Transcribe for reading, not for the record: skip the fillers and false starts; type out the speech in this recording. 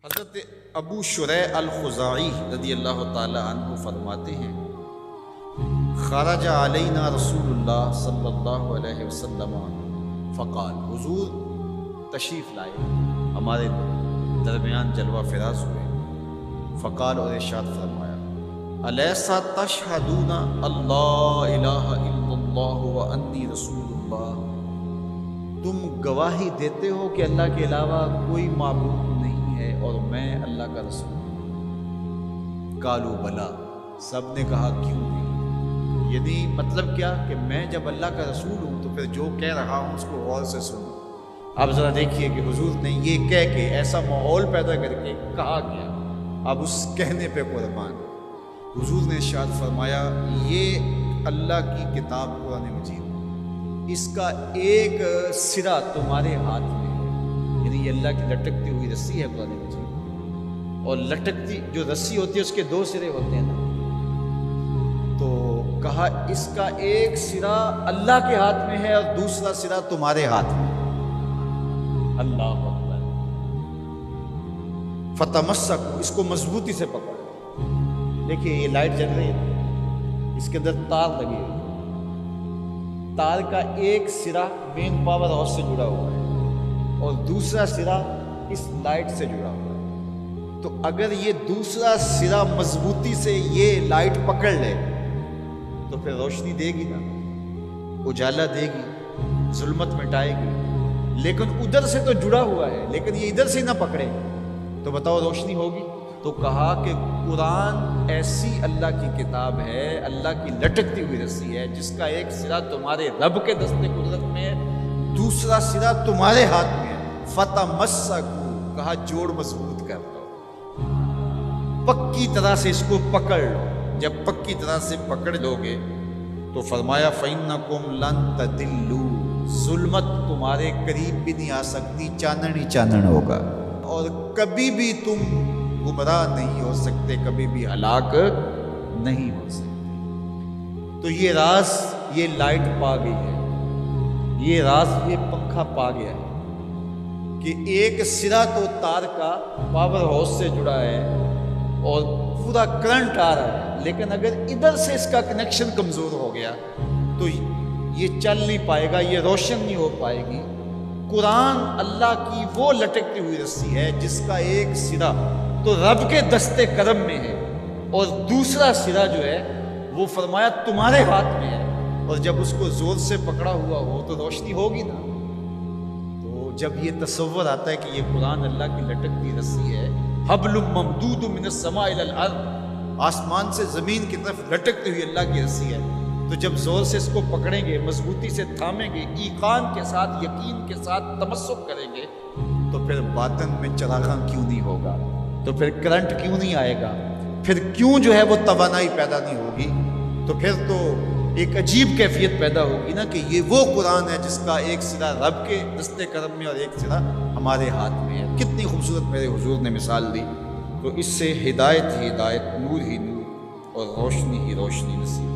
حضرت ابو شریح الخزاعی رضی اللہ تعالی عنہ فرماتے ہیں خرج علینا رسول اللہ صلی اللہ علیہ وسلم فقال، حضور تشریف لائے ہمارے درمیان جلوہ فراز ہوئے، فقال اور ارشاد فرمایا الیسا تشہدون اللہ الہ الا اللہ وانی رسول اللہ، تم گواہی دیتے ہو کہ اللہ کے علاوہ کوئی معبود نہیں ہے اور میں اللہ کا رسول ہوں؟ قالوا بلا، سب نے کہا کیوں نہیں؟ یعنی مطلب کیا کہ میں جب اللہ کا رسول ہوں تو پھر جو کہہ رہا ہوں اس کو غور سے سنو۔ اب ذرا دیکھیے کہ حضور نے یہ کہہ کے ایسا ماحول پیدا کر کے کہا گیا، اب اس کہنے پہ قربان۔ حضور نے ارشاد فرمایا یہ اللہ کی کتاب قرآن مجید، اس کا ایک سرا تمہارے ہاتھ میں ہے، یعنی یہ اللہ کی لٹکتی ہوئی رسی ہے قرآن مجید، اور لٹکتی جو رسی ہوتی ہے اس کے دو سرے ہوتے ہیں نا، تو کہا اس کا ایک سرا اللہ کے ہاتھ میں ہے اور دوسرا سرا تمہارے ہاتھ میں ہے۔ اللہ اکبر۔ فتمسکوا، اس کو مضبوطی سے پکڑو۔ دیکھیے یہ لائٹ جل رہی ہے، اس کے اندر تار لگی ہوئی ہے، تار کا ایک سرا مین پاور ہاؤس سے جڑا ہوا ہے اور دوسرا سرا اس لائٹ سے جڑا ہوا ہے، تو اگر یہ دوسرا سرا مضبوطی سے یہ لائٹ پکڑ لے تو پھر روشنی دے گی نا، اجالا دے گی، ظلمت مٹائے گی، لیکن ادھر سے تو جڑا ہوا ہے، لیکن یہ ادھر سے نہ پکڑے تو بتاؤ روشنی ہوگی؟ تو کہا کہ قرآن ایسی اللہ کی کتاب ہے، اللہ کی لٹکتی ہوئی رسی ہے، جس کا ایک سرا تمہارے رب کے دست قدرت میں ہے، دوسرا سرا تمہارے ہاتھ میں ہے۔ فتمسکوا، کہا جوڑ مضبوط کر لو، پکی طرح سے اس کو پکڑ لو۔ جب پکی طرح سے پکڑ لو گے تو فرمایا فَإِنَّكُمْ لَن تَضِلُّوا، ظلمت تمہارے قریب بھی نہیں آ سکتی، چانن ہی چانن ہوگا، اور کبھی بھی تم گمراہ نہیں ہو سکتے، کبھی بھی ہلاک نہیں ہو سکتے۔ تو یہ راز یہ لائٹ پا گئی ہے، یہ راز یہ پنکھا پا گیا ہے کہ ایک سرا تو تار کا پاور ہاؤس سے جڑا ہے اور پورا کرنٹ آ رہا ہے، لیکن اگر ادھر سے اس کا کنیکشن کمزور ہو گیا تو یہ چل نہیں پائے گا، یہ روشن نہیں ہو پائے گی۔ قرآن اللہ کی وہ لٹکتی ہوئی رسی ہے جس کا ایک سرا تو رب کے دست کرم میں ہے اور دوسرا سرا جو ہے وہ فرمایا تمہارے ہاتھ میں ہے، اور جب اس کو زور سے پکڑا ہوا ہو تو روشنی ہوگی نا۔ تو جب یہ تصور آتا ہے کہ یہ قرآن اللہ کی لٹکتی رسی ہے، حبل ممدود من السماء الى الارض، آسمان سے زمین کی طرف لٹکتی ہوئی اللہ کی رسی ہے، تو جب زور سے اس کو پکڑیں گے، مضبوطی سے تھامیں گے، ایقان کے ساتھ، یقین کے ساتھ تمسک کریں گے، تو پھر باطن میں چراغاں کیوں نہیں ہوگا، تو پھر کرنٹ کیوں نہیں آئے گا، پھر کیوں جو ہے وہ توانائی پیدا نہیں ہوگی، تو پھر تو ایک عجیب کیفیت پیدا ہوگی نا کہ یہ وہ قرآن ہے جس کا ایک سرا رب کے دست کرم میں اور ایک سرا ہمارے ہاتھ میں ہے۔ کتنی خوبصورت میرے حضور نے مثال دی، تو اس سے ہدایت ہی ہدایت، نور ہی نور اور روشنی ہی روشنی نصیب۔